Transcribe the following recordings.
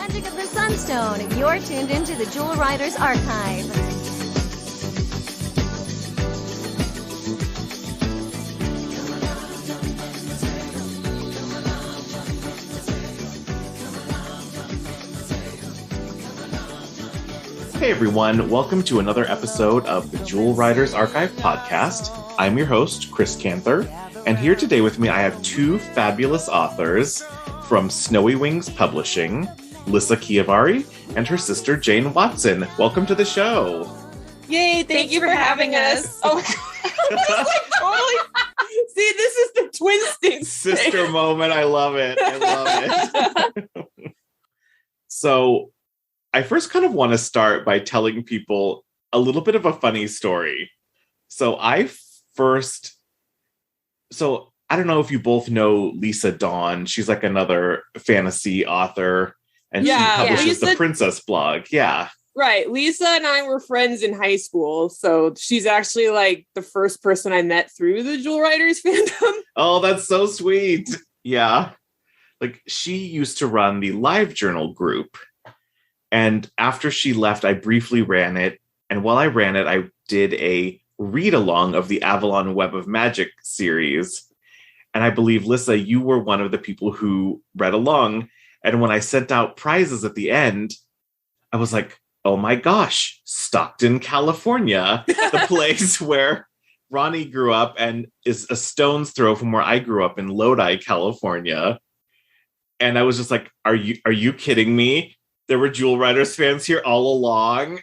magic of the Sunstone. You're tuned into the Jewel Riders Archive. Hey everyone, welcome to another episode of the Jewel Riders Archive podcast. I'm your host, Chris Canther, and here today with me I have two fabulous authors from Snowy Wings Publishing, Lyssa Chiavari and her sister Jane Watson. Welcome to the show. Yay, thank you for having us. Oh, totally. See, this is the twin sticks Sister thing. Moment. I love it. So I first kind of want to start by telling people a little bit of a funny story. I don't know if you both know Lisa Dawn. She's like another fantasy author, and she publishes the Princess blog. Yeah. Right. Lisa and I were friends in high school. So she's actually like the first person I met through the Jewel Riders fandom. Oh, that's so sweet. Yeah. Like she used to run the Live Journal group. And after she left, I briefly ran it. And while I ran it, I did a read along of the Avalon Web of Magic series. And I believe, Lyssa, you were one of the people who read along. And when I sent out prizes at the end, I was like, oh my gosh, Stockton, California, the place where Ronnie grew up and is a stone's throw from where I grew up in Lodi, California. And I was just like, are you kidding me? There were Jewel Riders fans here all along.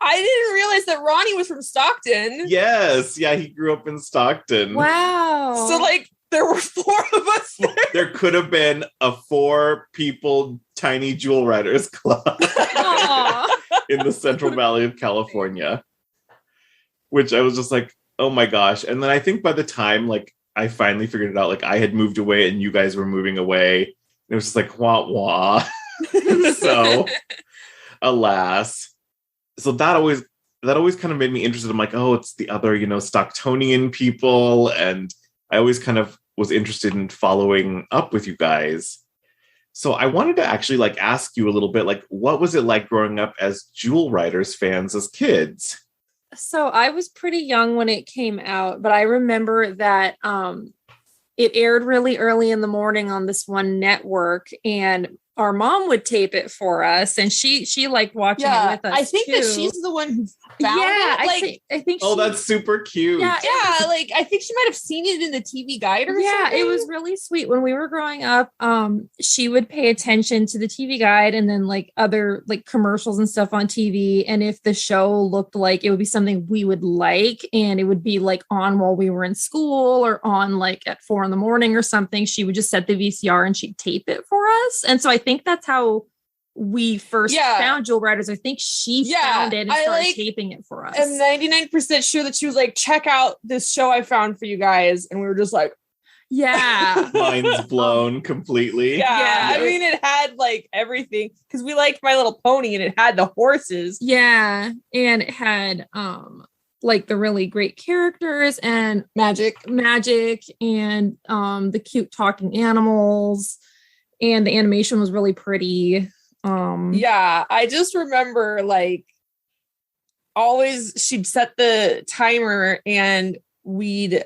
I didn't realize that Ronnie was from Stockton. Yes. Yeah, he grew up in Stockton. Wow. So, like, there were four of us there. There could have been a 4-people tiny Jewel Riders club in the Central Valley of California. Which I was just like, oh my gosh. And then I think by the time, like, I finally figured it out, like, I had moved away and you guys were moving away. And it was just like, wah, wah. So, alas. So that always kind of made me interested. I'm like, oh, it's the other, Stocktonian people. And I always kind of was interested in following up with you guys. So I wanted to actually like ask you a little bit, like, what was it like growing up as Jewel Riders fans as kids? So I was pretty young when it came out, but I remember that it aired really early in the morning on this one network, and our mom would tape it for us, and she liked watching it with us. I think that she's the one who found it. I think. Oh, that's super cute. Yeah. Like I think she might have seen it in the TV guide or something. Yeah, it was really sweet. When we were growing up, she would pay attention to the TV guide and then like other like commercials and stuff on TV. And if the show looked like it would be something we would like, and it would be like on while we were in school or on like at 4 a.m. or something, she would just set the VCR and she'd tape it for us. And so I think that's how we first found Jewel Riders. I think she found it and started taping it for us. I'm 99% sure that she was like, check out this show I found for you guys. And we were just like, yeah. Minds blown completely. Yeah. I mean, it had like everything because we liked My Little Pony and it had the horses. Yeah. And it had like the really great characters and magic and the cute talking animals. And the animation was really pretty. I just remember like always she'd set the timer and we'd,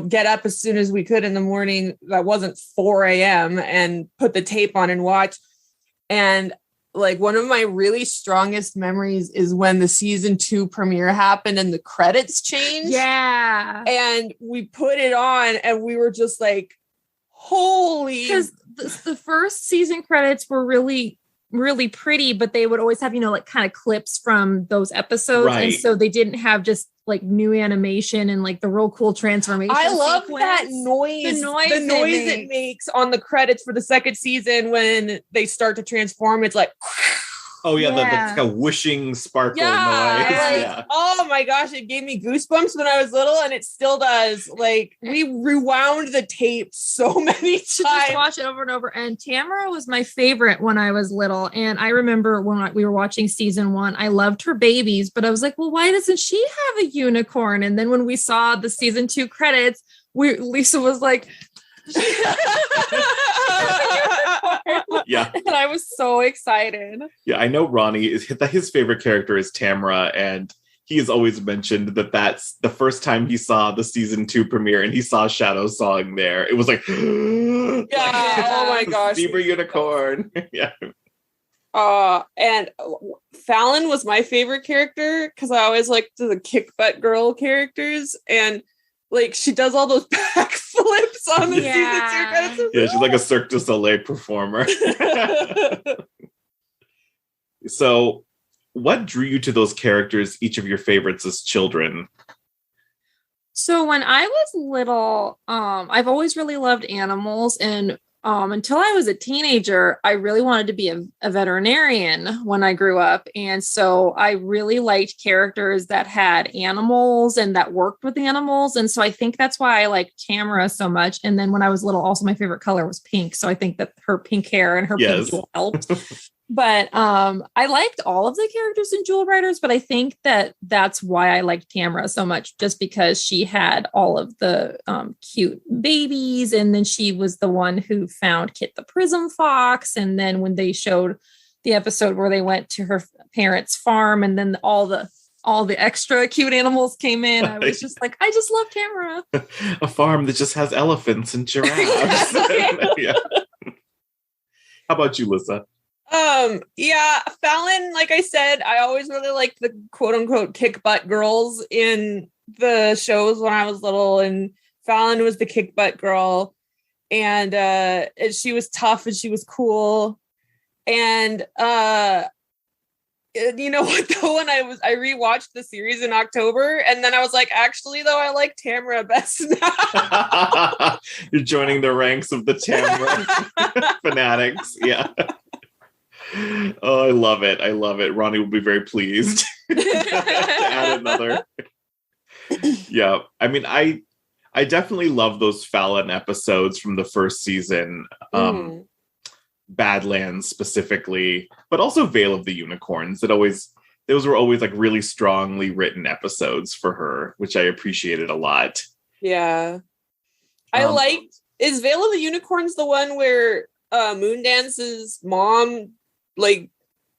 get up as soon as we could in the morning. That wasn't 4 a.m. and put the tape on and watch. And like one of my really strongest memories is when the season 2 premiere happened and the credits changed. Yeah. And we put it on and we were just like, holy. Because the first season credits were really, really pretty, but they would always have, like kind of clips from those episodes. Right. And so they didn't have just like new animation and like the real cool transformation. I love that noise. The noise it makes on the credits for the second season when they start to transform. It's like, oh yeah, that's like a whooshing sparkle noise. Oh my gosh, it gave me goosebumps when I was little, and it still does. Like we rewound the tape so many times. Just watch it over and over. And Tamara was my favorite when I was little, and I remember when we were watching season 1, I loved her babies, but I was like, well, why doesn't she have a unicorn? And then when we saw the season 2 credits, Lisa was like. Yeah. And I I was so excited. Yeah, I know Ronnie his favorite character is Tamara, and he has always mentioned that that's the first time he saw the season 2 premiere and he saw Shadow Song there. It was like, Yeah. Oh my gosh. Zebra unicorn. Yeah. And Fallon was my favorite character because I always liked the kick butt girl characters, and like she does all those backflips on the season 2 credits. Yeah, she's like a Cirque du Soleil performer. So, what drew you to those characters, each of your favorites as children? So when I was little, I've always really loved animals, and until I was a teenager, I really wanted to be a veterinarian when I grew up. And so I really liked characters that had animals and that worked with animals. And so I think that's why I liked Tamara so much. And then when I was little, also my favorite color was pink. So I think that her pink hair and her pink jewel helped. But I liked all of the characters in Jewel Riders, but I think that that's why I liked Tamara so much, just because she had all of the cute babies, and then she was the one who found Kit the Prism Fox. And then when they showed the episode where they went to her parents' farm, and then all the extra cute animals came in, I was just like, I just love Tamara. A farm that just has elephants and giraffes. Yeah. How about you, Lyssa? Yeah, Fallon, like I said, I always really liked the quote unquote kick butt girls in the shows when I was little, and Fallon was the kick butt girl, and she was tough and she was cool. And you know what though, when I rewatched the series in October, and then I was like, actually though, I like Tamara best now. You're joining the ranks of the Tamara fanatics. Yeah. Oh, I love it. I love it. Ronnie will be very pleased to add another. Yeah. I mean, I definitely love those Fallon episodes from the first season. Badlands specifically, but also Veil of the Unicorns. Those were always like really strongly written episodes for her, which I appreciated a lot. Yeah. I liked, is Veil of the Unicorns the one where Moondance's mom, like,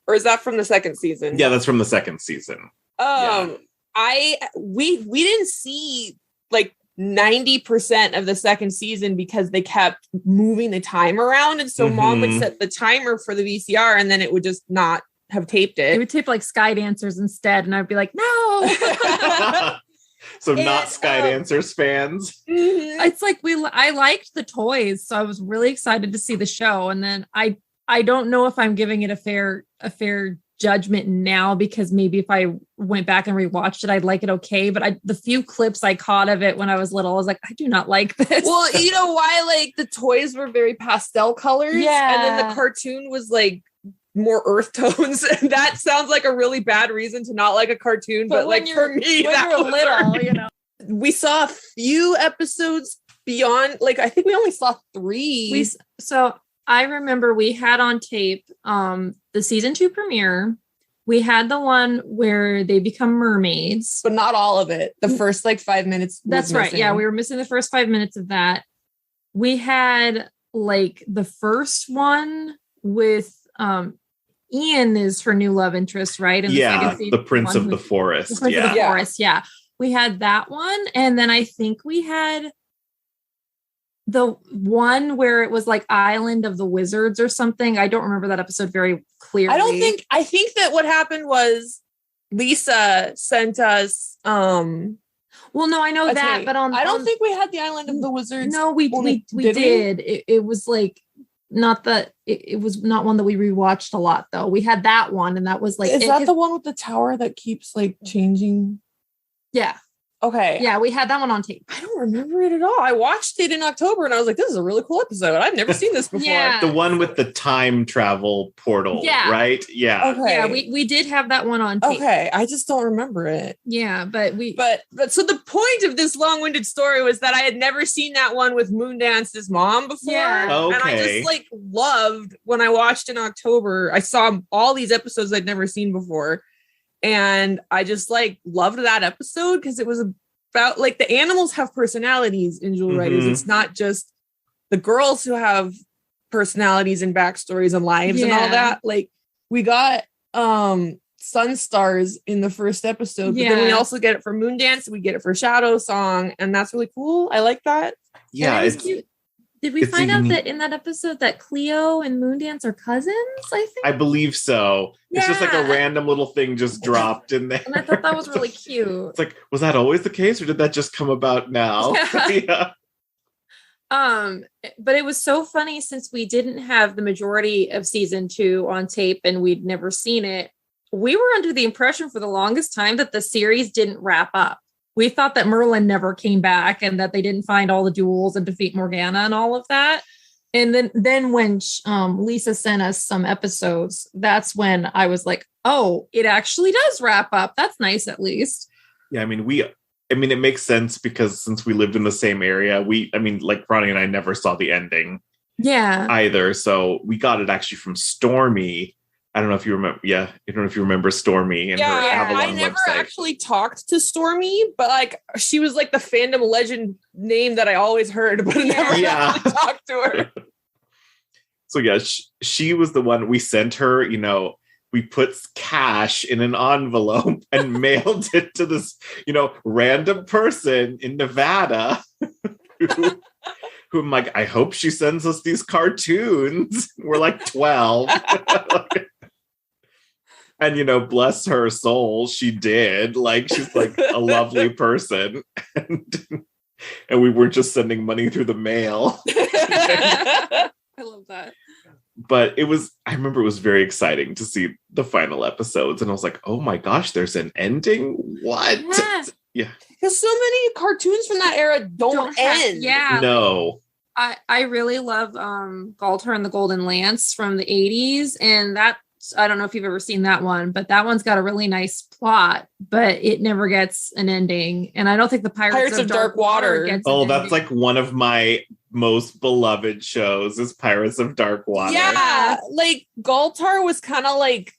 or is that from the second season? Yeah, that's from the second season. We didn't see like 90% of the second season because they kept moving the time around, and so mom would set the timer for the VCR and then it would just not have taped it. It would tape like Sky Dancers instead, and I'd be like, no. So not Sky Dancers fans. It's like I liked the toys, so I was really excited to see the show, and then I don't know if I'm giving it a fair judgment now, because maybe if I went back and rewatched it, I'd like it okay. But the few clips I caught of it when I was little, I was like, I do not like this. Well, you know why? Like the toys were very pastel colors, yeah, and then the cartoon was like more earth tones. And that sounds like a really bad reason to not like a cartoon, but like for me, that you're was little, you know. We saw a few episodes beyond. Like I think we only saw 3. So I remember we had on tape the season 2 premiere. We had the one where they become mermaids, but not all of it. The first like 5 minutes. That's right. Yeah, we were missing the first 5 minutes of that. We had like the first one with Ian is her new love interest, right? And the Prince of the Forest. The Prince of the Forest. Yeah, we had that one, and then I think we had the one where it was like Island of the Wizards or something. I don't remember that episode very clearly. I think that what happened was Lyssa sent us well, no, I know that, tape. but I don't think we had the Island of the Wizards. No, we did. It was like not that it was not one that we rewatched a lot though. We had that one, and that was like, is that the one with the tower that keeps like changing? Yeah. Okay. Yeah, we had that one on tape. I don't remember it at all. I watched it in October and I was like, this is a really cool episode. I've never seen this before. Yeah. The one with the time travel portal, right? Yeah. Okay. Yeah, we did have that one on tape. Okay. I just don't remember it. Yeah, but so the point of this long-winded story was that I had never seen that one with Moondance's mom before. Yeah. Okay. And I just like loved when I watched in October. I saw all these episodes I'd never seen before. And I just like loved that episode because it was about like the animals have personalities in Jewel Riders. It's not just the girls who have personalities and backstories and lives and all that. Like we got Sun Stars in the first episode, but then we also get it for Moondance, we get it for Shadow Song, and that's really cool. I like that. Yeah, it's cute. Did we find out that in that episode that Cleo and Moondance are cousins? I think. I believe so. Yeah. It's just like a random little thing just dropped in there. And I thought that was really cute. It's like, was that always the case, or did that just come about now? Yeah. But it was so funny since we didn't have the majority of season 2 on tape and we'd never seen it. We were under the impression for the longest time that the series didn't wrap up. We thought that Merlin never came back and that they didn't find all the jewels and defeat Morgana and all of that. And then when Lyssa sent us some episodes, that's when I was like, oh, it actually does wrap up. That's nice, at least. Yeah, I mean, it makes sense because since we lived in the same area, like Ronnie and I never saw the ending. Yeah. Either. So we got it actually from Stormy. I don't know if you remember. Yeah, I don't know if you remember Stormy and her Avalon I never website. actually talked to Stormy, but like she was like the fandom legend name that I always heard, but I never actually talked to her. So yeah, she was the one we sent her. You know, we put cash in an envelope and mailed it to this, random person in Nevada. Who I'm like, I hope she sends us these cartoons. We're like 12. And, bless her soul, she did. Like, she's like a lovely person. And we were just sending money through the mail. I love that. But I remember it was very exciting to see the final episodes. And I was like, oh my gosh, there's an ending? What? Yeah. Because so many cartoons from that era don't end. Yeah. No. I really love Galtar and the Golden Lance from the 80s. And I don't know if you've ever seen that one, but that one's got a really nice plot, but it never gets an ending. And I don't think the Pirates of Dark Water gets an ending. Like one of my most beloved shows is Pirates of Dark Water. Yeah, like Galtar was kind of like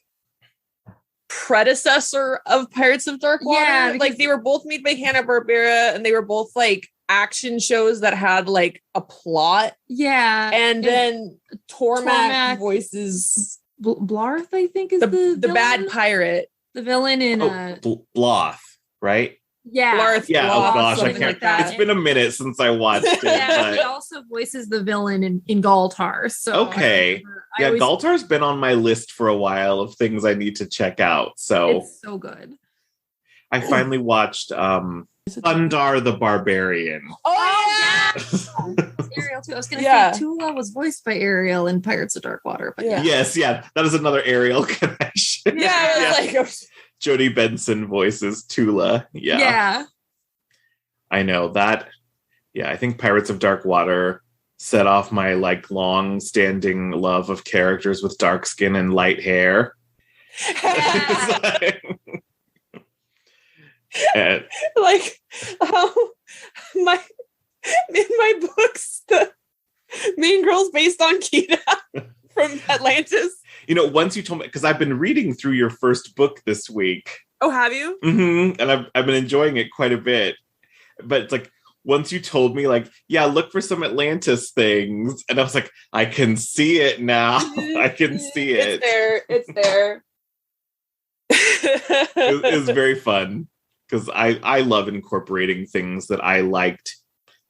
predecessor of Pirates of Dark Water. Yeah, like they were both made by Hanna-Barbera and they were both like action shows that had like a plot. Yeah. And then Tormak voices Blarth, I think, is the bad pirate. The villain in Bloth, right? Yeah. Blarth, yeah. Bloth, oh gosh, I can't. Like that. It's been a minute since I watched it. Yeah, he also voices the villain in Galtar. So okay. Galtar's been on my list for a while of things I need to check out. So it's so good. I finally watched Thundar the Barbarian. Oh yeah. Ariel too. I was gonna say Tula was voiced by Ariel in Pirates of Dark Water, but yes, that is another Ariel connection. Like Jodie Benson voices Tula. Yeah. I know that. Yeah, I think Pirates of Dark Water set off my like long-standing love of characters with dark skin and light hair. Like in my books, the main girl's based on Kita from Atlantis. Once you told me, because I've been reading through your first book this week. Oh, have you? Mm-hmm. And I've been enjoying it quite a bit. But it's like, once you told me, like, look for some Atlantis things. And I was like, I can see it now. I can see it. It's there. It was very fun. Because I love incorporating things that I liked,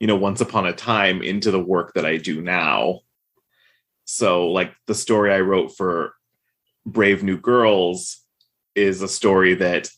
once upon a time into the work that I do now. So, like, the story I wrote for Brave New Girls is a story that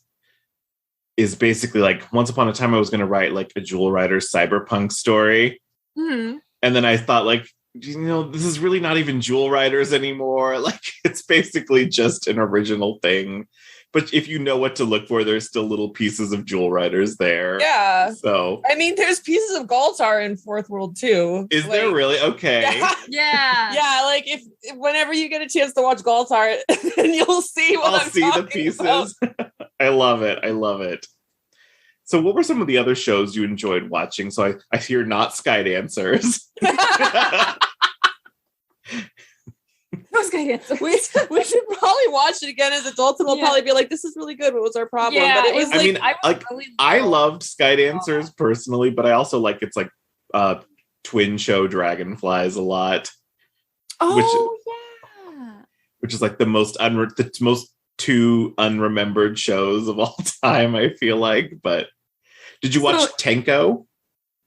is basically like, once upon a time I was going to write, like, a Jewel Rider's cyberpunk story. Mm-hmm. And then I thought, like, this is really not even Jewel Riders anymore. Like, it's basically just an original thing. But if you know what to look for, there's still little pieces of Jewel Riders there. Yeah. So I mean, there's pieces of Galtar in Fourth World too. Is there really? Okay. Yeah. Yeah. Like if whenever you get a chance to watch Galtar, then you'll see what I'm talking the pieces. I love it. I love it. So what were some of the other shows you enjoyed watching? So I hear not Sky Dancers. We should probably watch it again as adults, and we'll probably be like, "This is really good. What was our problem?" Yeah, but it was I loved Sky Dancers personally, but I also like its like twin show Dragonflies a lot. Oh yeah. which is like the most two unremembered shows of all time, I feel like. But did you watch Tenko?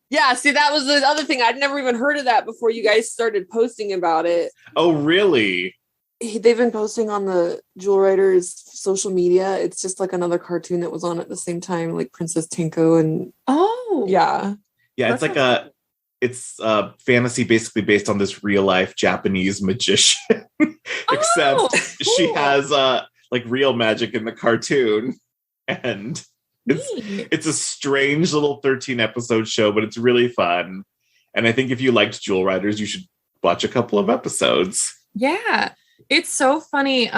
Yeah, see, that was the other thing. I'd never even heard of that before you guys started posting about it. Oh, really? They've been posting on the Jewel Riders social media. It's just like another cartoon that was on at the same time, like Princess Tenko and yeah. It's like it's fantasy basically based on this real life Japanese magician, except she has like real magic in the cartoon, and it's a strange little 13 episode show, but it's really fun. And I think if you liked Jewel Riders, you should watch a couple of episodes. Yeah. It's so funny.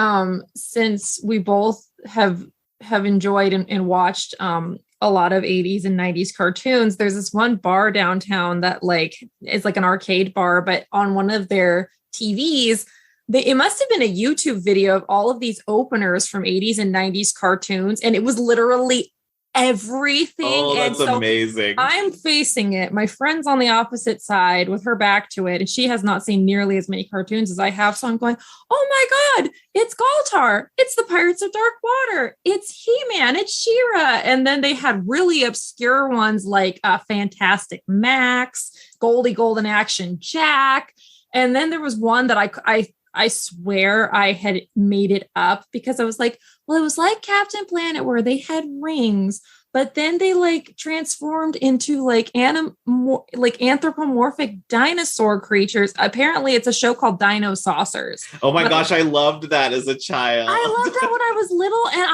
Since we both have enjoyed and watched a lot of 80s and 90s cartoons, there's this one bar downtown that like is like an arcade bar, but on one of their TVs, it must have been a YouTube video of all of these openers from 80s and 90s cartoons, and it was literally everything. Oh, that's amazing. I'm facing it. My friend's on the opposite side with her back to it, and she has not seen nearly as many cartoons as I have. So I'm going, oh my God, it's Galtar. It's the Pirates of Dark Water. It's He-Man. It's She-Ra. And then they had really obscure ones like Fantastic Max, Goldie Golden Action Jack. And then there was one that I swear I had made it up because I was like, well, it was like Captain Planet where they had rings, but then they like transformed into like anthropomorphic dinosaur creatures. Apparently it's a show called Dino Saucers. Oh my gosh, I loved that as a child. I loved that when I was little, and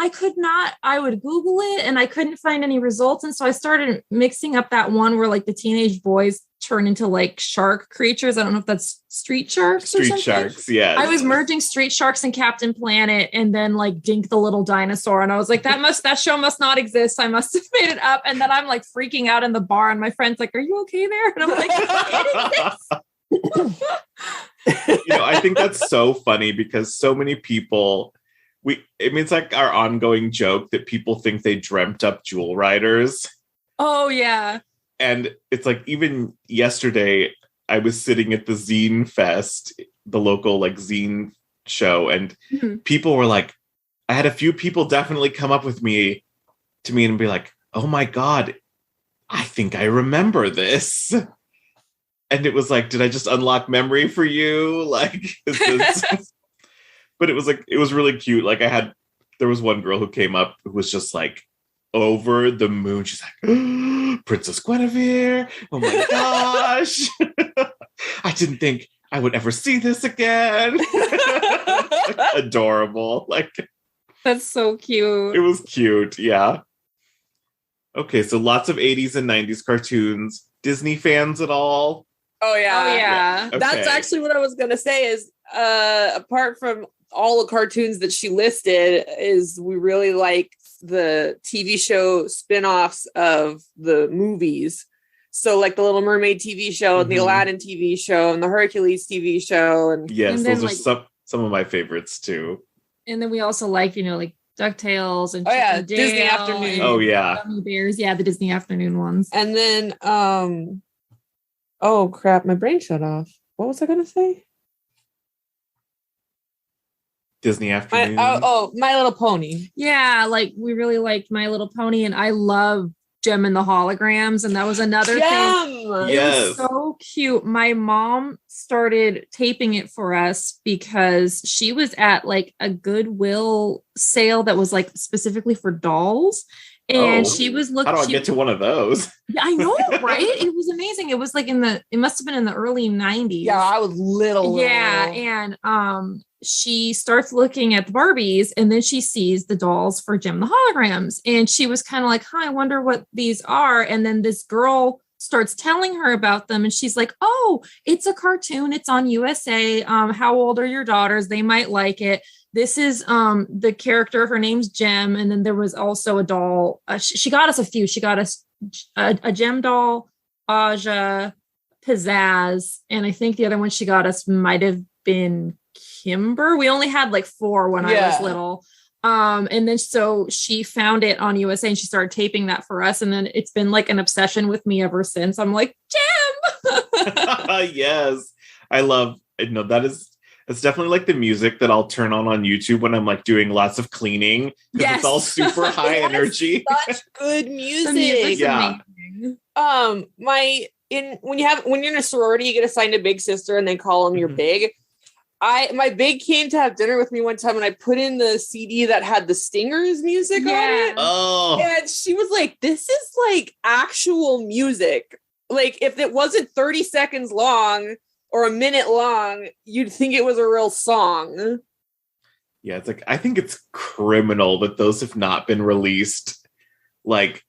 I would Google it and I couldn't find any results. And so I started mixing up that one where like the teenage boys turn into like shark creatures. I don't know if that's Street Sharks or something. Street Sharks, yes. I was merging Street Sharks and Captain Planet, and then like Dink the Little Dinosaur, and I was like, that show must not exist. I must have made it up. And then I'm like freaking out in the bar, and my friend's like, "Are you okay there?" And I'm like, "It exists." I think that's so funny because so many people. It's like our ongoing joke that people think they dreamt up Jewel Riders. Oh yeah. And it's like, even yesterday, I was sitting at the Zine Fest, the local like zine show, and people were like, I had a few people definitely come up to me and be like, oh my God, I think I remember this. And it was like, did I just unlock memory for you? Like, but it was like, it was really cute. Like there was one girl who came up who was just like over the moon. She's like, Princess Guinevere. Oh my gosh. I didn't think I would ever see this again. Like, adorable. Like, that's so cute. It was cute. Yeah. Okay. So lots of 80s and 90s cartoons. Disney fans at all? Oh yeah. Oh yeah. Okay. That's actually what I was going to say is, apart from all the cartoons that she listed, is we really like the TV show spin-offs of the movies. So like the Little Mermaid TV show and the Aladdin TV show and the Hercules TV show. And yes, and those then, are some of my favorites too. And then we also like, like DuckTales and Disney Afternoon. Oh yeah. Gummy Bears. Yeah, the Disney Afternoon ones. And then oh crap, my brain shut off. What was I gonna say? Disney Afternoon. My Little Pony. Yeah, like we really liked My Little Pony, and I love Gem and the Holograms, and that was another thing. Yes. It was so cute. My mom started taping it for us because she was at like a Goodwill sale that was like specifically for dolls. And she was looking. How do I get to one of those? Yeah, I know, right? It was amazing. It was like it must have been in the early 90s. Yeah, I was little. Yeah. And she starts looking at the Barbies, and then she sees the dolls for Gem the Holograms. And she was kind of like, I wonder what these are. And then this girl starts telling her about them. And she's like, oh, it's a cartoon. It's on USA. How old are your daughters? They might like it. This is the character. Her name's Gem. And then there was also a doll. She got us a few. She got us a Gem doll, Aja, Pizzazz. And I think the other one she got us might have been Kimber. We only had like 4 when I was little. And then so she found it on USA and she started taping that for us. And then it's been like an obsession with me ever since. I'm like, Gem. Yes. I love, that is It's definitely like the music that I'll turn on YouTube when I'm like doing lots of cleaning because it's all super high energy. Such good music. The music's Yeah. amazing. When you're in a sorority, you get assigned a big sister and they call them your Mhm. big. My big came to have dinner with me one time and I put in the CD that had the Stingers music on it. Oh, And she was like, this is like actual music. Like if it wasn't 30 seconds long or a minute long, you'd think it was a real song. yeah. It's like, I think it's criminal that those have not been released like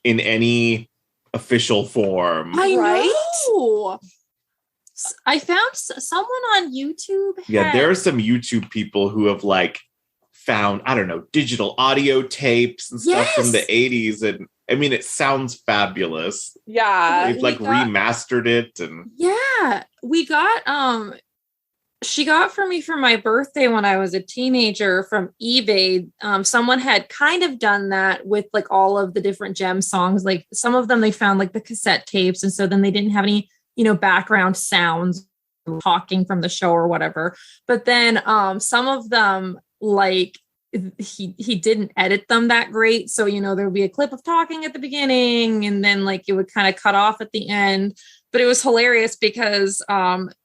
in any official form. I Right? know. I found someone on YouTube. Yeah, there are some YouTube people who have like found, I don't know, digital audio tapes and stuff from the Yes. 80s. And I mean, it sounds fabulous. Yeah. They've like we got- remastered it. And Yeah, we got she got for me for my birthday when I was a teenager from eBay. Someone had kind of done that with like all of the different gem songs. Like some of them they found like the cassette tapes, and so then they didn't have any, background sounds talking from the show or whatever. But then some of them like he didn't edit them that great. So, there would be a clip of talking at the beginning and then like it would kind of cut off at the end. But it was hilarious because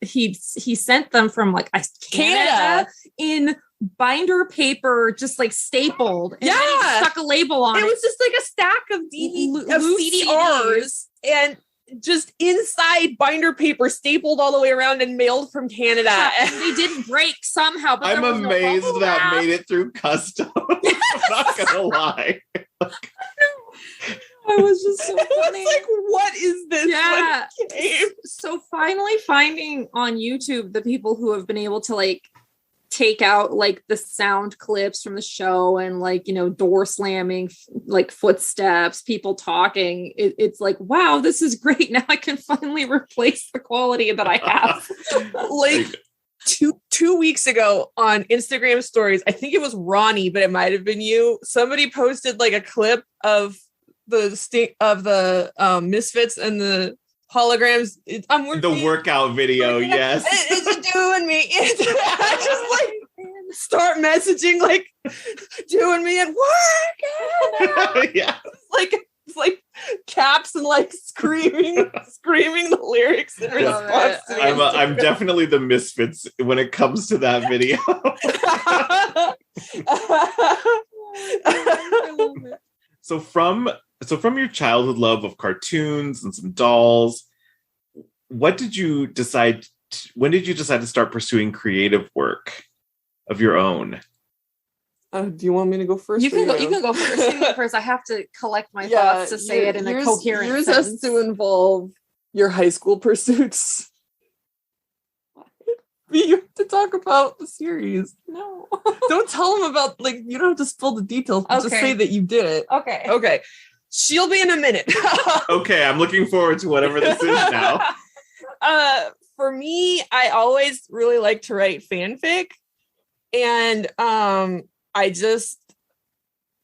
he sent them from like Canada in binder paper, just like stapled. And then he Yeah. stuck a label on it. It was just like a stack of Loose CDRs and just inside binder paper stapled all the way around and mailed from Canada. And they didn't break somehow. But I'm there was no amazed bubble that wrap. made it through customs. I'm not gonna lie. It was just so It was funny. like, what is this? Yeah. What game? So finally finding on YouTube the people who have been able to like take out like the sound clips from the show and like, door slamming, like footsteps, people talking. It's like, wow, this is great. Now I can finally replace the quality that I have. Like two weeks ago on Instagram stories, I think it was Ronnie, but it might have been you. Somebody posted like a clip of the Misfits and the holograms. I'm working. The workout video, yes. It's doing me. I just like start messaging like doing me and working. Yeah. It's like caps and like screaming the lyrics in Yeah. response to the I'm definitely the Misfits when it comes to that video. I love it. So from your childhood love of cartoons and some dolls, when did you decide to start pursuing creative work of your own? Do you want me to go first? You can go. You can go first. You can go first. I have to collect my thoughts to say it in a coherent Yours sentence. has to involve your high school pursuits. You have to talk about the series. No. Don't tell them about you don't have to spill the details. But Just Okay. say that you did it. Okay. Okay. She'll be in a minute. Okay, I'm looking forward to whatever this is now. For me, I always really like to write fanfic. And I just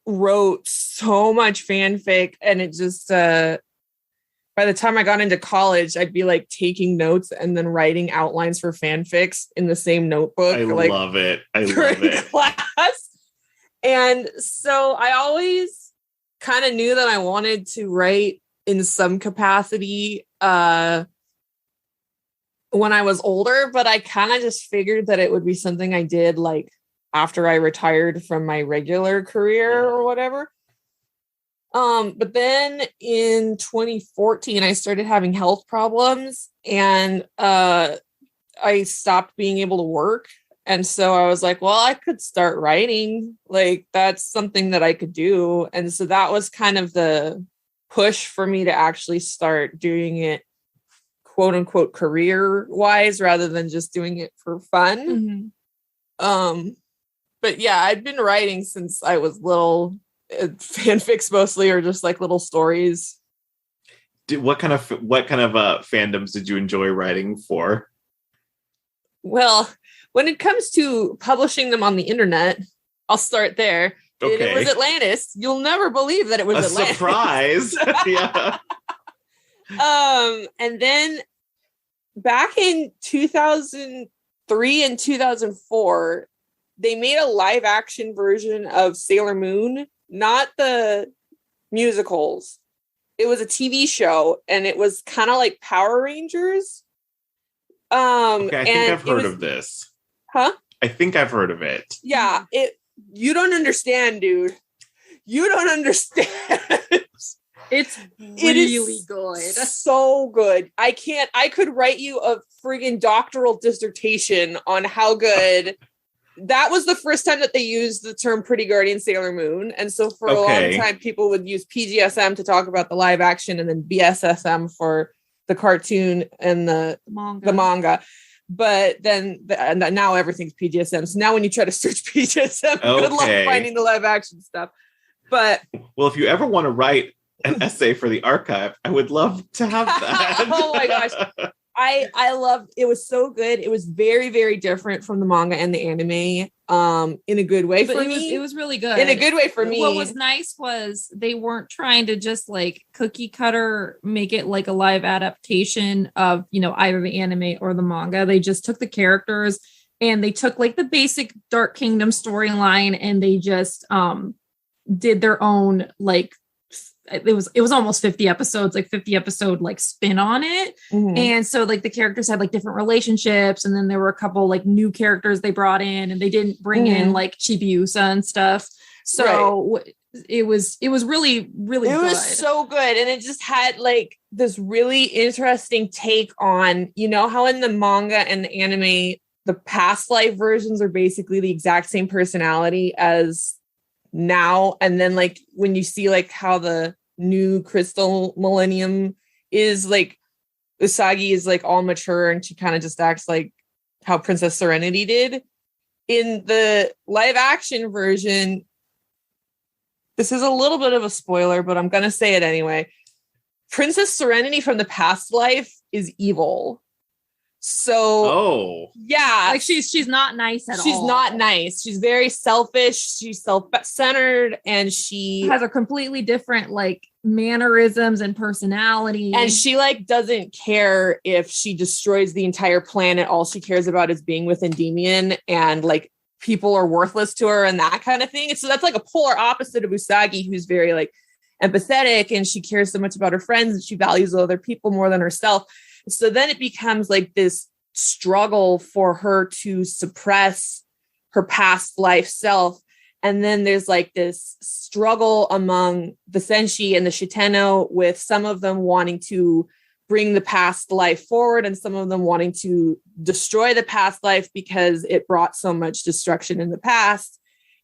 wrote so much fanfic, and it just by the time I got into college, I'd be like taking notes and then writing outlines for fanfics in the same notebook. I like, love it. I love during it. class. And so I always kind of knew that I wanted to write in some capacity when I was older, but I kind of just figured that it would be something I did like after I retired from my regular career or whatever. But then in 2014, I started having health problems and I stopped being able to work. And so I was like, well, I could start writing. Like, that's something that I could do. And so that was kind of the push for me to actually start doing it, quote unquote, career wise, rather than just doing it for fun. Mm-hmm. But yeah, I'd been writing since I was little. Fanfics mostly, or just like little stories. What kind of fandoms did you enjoy writing for? Well, when it comes to publishing them on the internet, I'll start there. Okay. It was Atlantis. You'll never believe that it was A Atlantis. surprise. Yeah. And then back in 2013, 2003 and 2004, they made a live action version of Sailor Moon, not the musicals. It was a TV show, and it was kind of like Power Rangers. Okay, I think I've heard of this. Huh? I think I've heard of it. Yeah, you don't understand, dude. You don't understand. It's really good. So good. I could write you a friggin' doctoral dissertation on how good. That was the first time that they used the term Pretty Guardian Sailor Moon. And so for a long time, people would use PGSM to talk about the live action and then BSSM for the cartoon and the manga. But then now everything's PGSM. So now when you try to search PGSM, good luck finding the live action stuff. But well, if you ever want to write an essay for the archive, I would love to have that. Oh my gosh. I loved it. Was so good. It was very, very different from the manga and the anime in a good way for me. It was really good. In a good way for me. What was nice was they weren't trying to just like cookie cutter make it like a live adaptation of, you know, either the anime or the manga. They just took the characters and they took like the basic Dark Kingdom storyline and they just did their own like it was almost 50 episodes, like 50 episode like spin on it. Mm-hmm. And so like the characters had like different relationships. And then there were a couple like new characters they brought in and they didn't bring in like Chibiusa and stuff. So it was really, really good. It was so good. And it just had like this really interesting take on, you know, how in the manga and the anime, the past life versions are basically the exact same personality as now. And then like when you see like how the new crystal millennium is, like Usagi is like all mature and she kind of just acts like how Princess Serenity did. In the live action version, this is a little bit of a spoiler, but I'm gonna say it anyway. Princess Serenity from the past life is evil. So yeah, like she's not nice at all. She's not nice. She's very selfish. She's self-centered, and she has a completely different like mannerisms and personality. And she like doesn't care if she destroys the entire planet. All she cares about is being with Endymion, and like people are worthless to her and that kind of thing. And so that's like a polar opposite of Usagi, who's very like empathetic and she cares so much about her friends and she values other people more than herself. So then it becomes like this struggle for her to suppress her past life self. And then there's like this struggle among the Senshi and the Shiteno, with some of them wanting to bring the past life forward and some of them wanting to destroy the past life because it brought so much destruction in the past.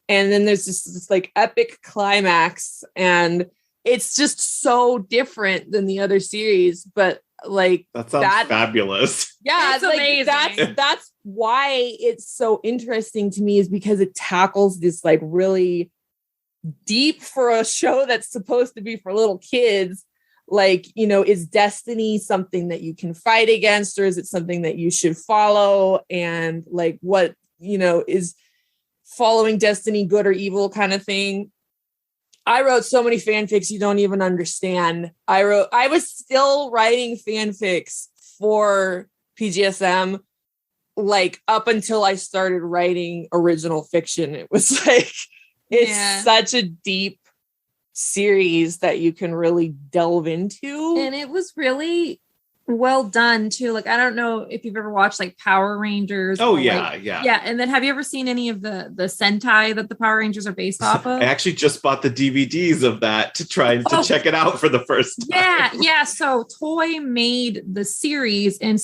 And then there's this like epic climax, and it's just so different than the other series, but like that sounds fabulous. Yeah, it's like amazing. That's why it's so interesting to me, is because it tackles this like really deep, for a show that's supposed to be for little kids. Like, you know, is destiny something that you can fight against, or is it something that you should follow? And like, what, you know, is following destiny good or evil kind of thing? I wrote so many fanfics you don't even understand. I was still writing fanfics for PGSM like up until I started writing original fiction. It was like, it's such a deep series that you can really delve into. And it was really well done too. Like, I don't know if you've ever watched like Power Rangers. Oh, yeah. And then have you ever seen any of the Sentai that the Power Rangers are based off of? I actually just bought the DVDs of that to try to check it out for the first time. Yeah. So Toei made the series, and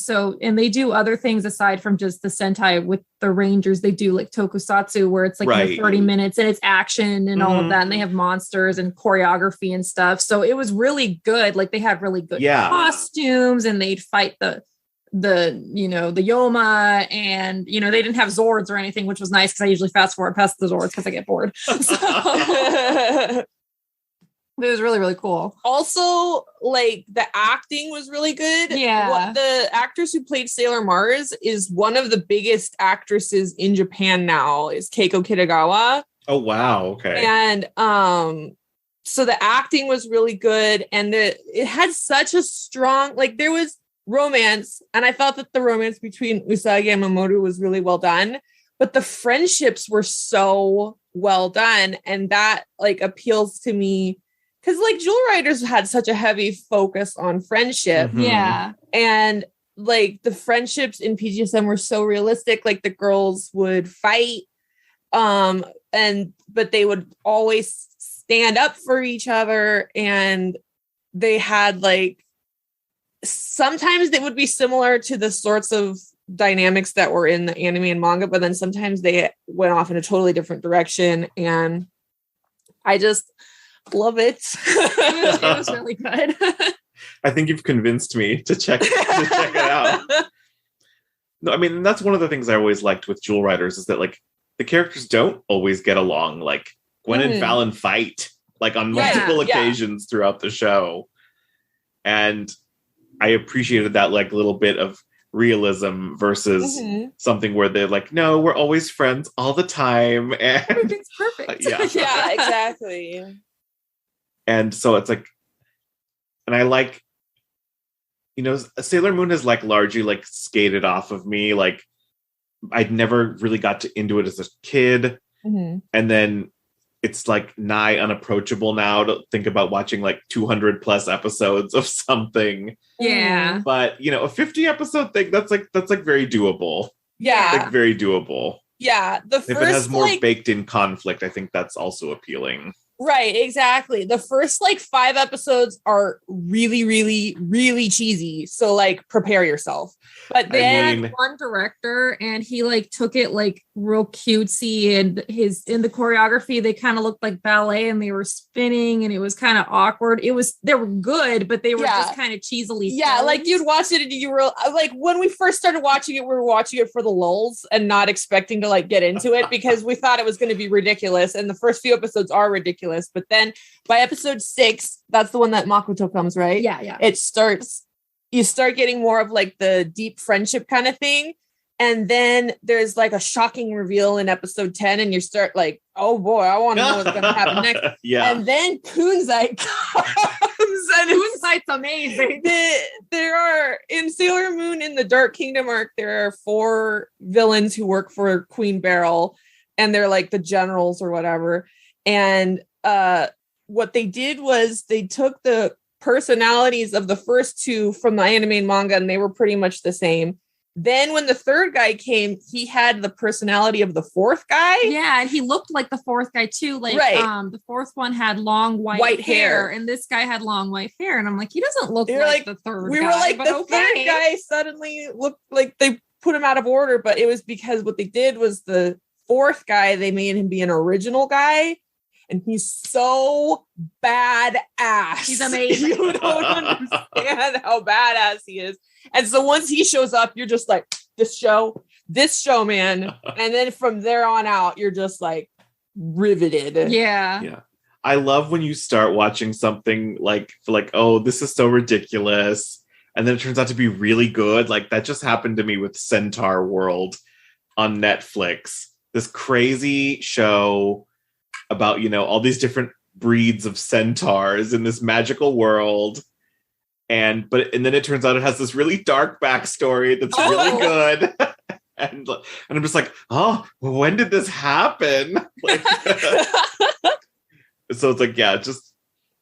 they do other things aside from just the Sentai with the Rangers. They do like tokusatsu, where it's like 30 minutes and it's action and all of that, and they have monsters and choreography and stuff. So it was really good. Like, they had really good costumes, and they'd fight the you know, the Yoma, and you know, they didn't have Zords or anything, which was nice because I usually fast forward past the Zords because I get bored. So it was really, really cool. Also, like, the acting was really good. Yeah. The actress who played Sailor Mars is one of the biggest actresses in Japan now, is Keiko Kitagawa. Oh, wow. Okay. And so the acting was really good, and it had such a strong, like, there was romance, and I felt that the romance between Usagi and Mamoru was really well done, but the friendships were so well done, and that like appeals to me because like Jewel Riders had such a heavy focus on friendship. Yeah. And like the friendships in PGSM were so realistic. Like the girls would fight, but they would always stand up for each other, and they had like sometimes they would be similar to the sorts of dynamics that were in the anime and manga, but then sometimes they went off in a totally different direction, and I just love it. It was really good. I think you've convinced me to check it out. No, I mean, that's one of the things I always liked with Jewel Riders is that like the characters don't always get along. Like Gwen and Fallon fight like on multiple occasions throughout the show. And I appreciated that like little bit of realism versus something where they're like, no, we're always friends all the time. And everything's perfect. Yeah, exactly. And so it's like, and I like, you know, Sailor Moon has like largely like skated off of me. Like I'd never really got into it as a kid. And then it's like nigh unapproachable now to think about watching like 200 plus episodes of something. Yeah. But, you know, a 50 episode thing, that's like very doable. Yeah. Like very doable. Yeah. If it has more baked in conflict, I think that's also appealing. Right, exactly. The first like 5 episodes are really, really, really cheesy. So like prepare yourself. But then one director and he like took it like real cutesy, and in the choreography they kind of looked like ballet and they were spinning and it was kind of awkward. They were good, but they were just kind of cheesily filmed. Like you'd watch it and you were like, when we first started watching it, we were watching it for the lulz and not expecting to like get into it because we thought it was going to be ridiculous, and the first few episodes are ridiculous. But then by episode 6, that's the one that Makoto comes, right? Yeah. You start getting more of like the deep friendship kind of thing. And then there's like a shocking reveal in episode 10, and you start like, oh boy, I want to know what's going to happen next. And then Kunzite comes, and Kunzite's amazing. There are in Sailor Moon in the Dark Kingdom arc, there are 4 villains who work for Queen Beryl, and they're like the generals or whatever. And what they did was they took the personalities of the first 2 from the anime and manga, and they were pretty much the same. Then when the 3rd guy came, he had the personality of the 4th guy. Yeah, and he looked like the 4th guy too. Like the 4th one had long white hair, and this guy had long white hair. And I'm like, he doesn't look like the 3rd guy. We were like, the 3rd guy suddenly looked like they put him out of order, but it was because what they did was the 4th guy, they made him be an original guy. And he's so badass. He's amazing. You don't understand how badass he is. And so once he shows up, you're just like, this show, man. And then from there on out, you're just like riveted. Yeah. I love when you start watching something like, oh, this is so ridiculous. And then it turns out to be really good. Like that just happened to me with Centaur World on Netflix. This crazy show about, you know, all these different breeds of centaurs in this magical world. And then it turns out it has this really dark backstory that's really good. and I'm just like, oh, when did this happen? Like, so it's like, yeah, just,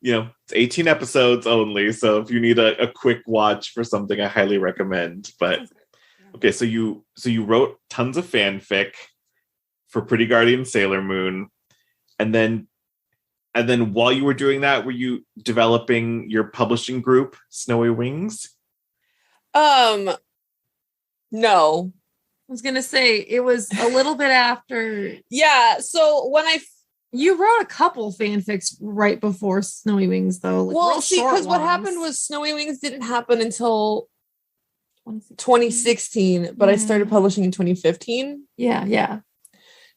you know, it's 18 episodes only. So if you need a quick watch for something, I highly recommend. But okay, so you wrote tons of fanfic for Pretty Guardian Sailor Moon. And then while you were doing that, were you developing your publishing group, Snowy Wings? No. I was going to say it was a little bit after. Yeah. So when you wrote a couple fanfics right before Snowy Wings, though. Like, well, see, because what happened was Snowy Wings didn't happen until 2016, but I started publishing in 2015. Yeah.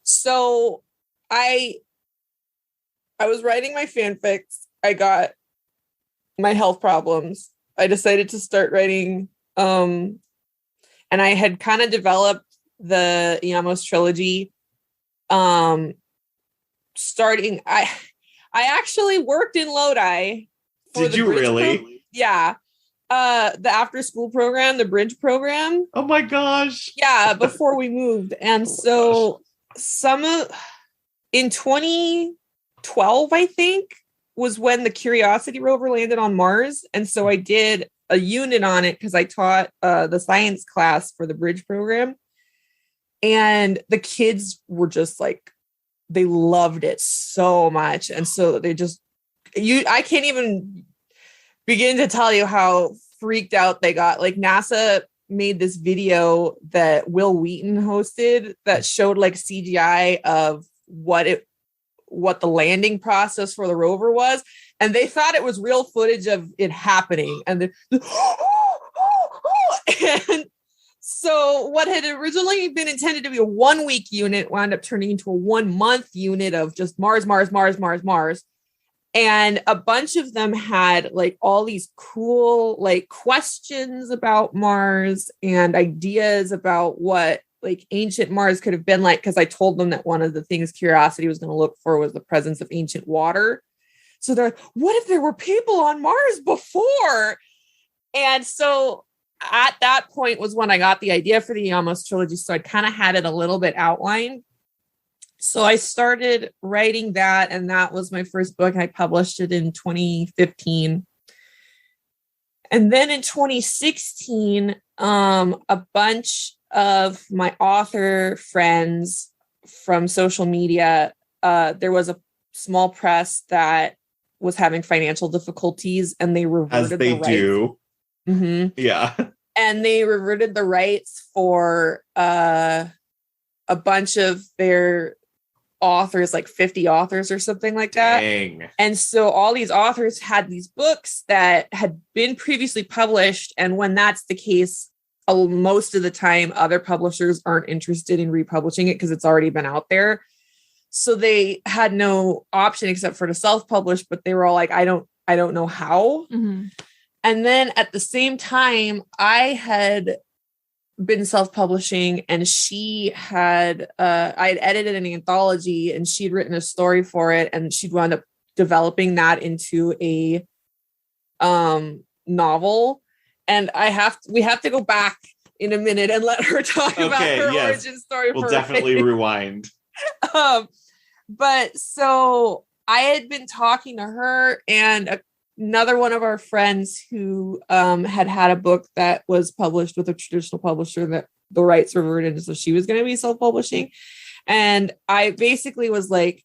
So I was writing my fanfics. I got my health problems. I decided to start writing. And I had kind of developed the Yamos trilogy. Starting, I actually worked in Lodi. Did you really? Yeah. The after school program, the bridge program. Oh my gosh. Yeah, before we moved. And so in 2012, I think, was when the Curiosity rover landed on Mars. And so I did a unit on it because I taught the science class for the bridge program. And the kids were just like, they loved it so much. And so I can't even begin to tell you how freaked out they got. Like, NASA made this video that Will Wheaton hosted that showed like CGI of what the landing process for the rover was, and they thought it was real footage of it happening. And and so what had originally been intended to be a 1 week unit wound up turning into a 1 month unit of just Mars. And a bunch of them had like all these cool like questions about Mars and ideas about what like ancient Mars could have been like. Cause I told them that one of the things Curiosity was going to look for was the presence of ancient water. So they're like, what if there were people on Mars before? And so at that point was when I got the idea for the Yamos trilogy. So I kind of had it a little bit outlined. So I started writing that, and that was my first book. I published it in 2015. And then in 2016, a bunch of my author friends from social media, there was a small press that was having financial difficulties, and they reverted as they the rights. do. Mm-hmm. Yeah. And they reverted the rights for a bunch of their authors, like 50 authors or something like that. Dang. And so all these authors had these books that had been previously published. And when that's the case, most of the time, other publishers aren't interested in republishing it because it's already been out there. So they had no option except for to self-publish, but they were all like, I don't know how. Mm-hmm. And then at the same time, I had been self-publishing, and I had edited an anthology, and she'd written a story for it, and she'd wound up developing that into a novel. And we have to go back in a minute and let her talk about her origin story. We'll definitely rewind. But so I had been talking to her and another one of our friends who had a book that was published with a traditional publisher that the rights reverted. So she was going to be self-publishing. And I basically was like,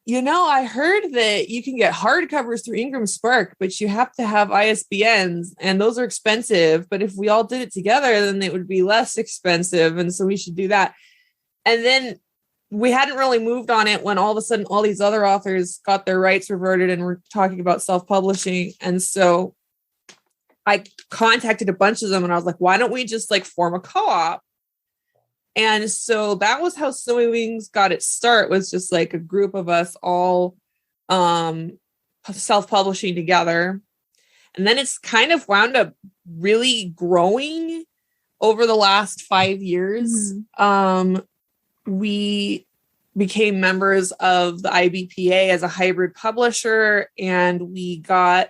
I heard that you can get hardcovers through Ingram Spark, but you have to have ISBNs, and those are expensive. But if we all did it together, then it would be less expensive. And so we should do that. And then we hadn't really moved on it when all of a sudden all these other authors got their rights reverted and were talking about self-publishing. And so I contacted a bunch of them, and I was like, why don't we just like form a co-op? And so that was how Snowy Wings got its start, was just like a group of us all self-publishing together. And then it's kind of wound up really growing over the last 5 years. Mm-hmm. We became members of the IBPA as a hybrid publisher, and we got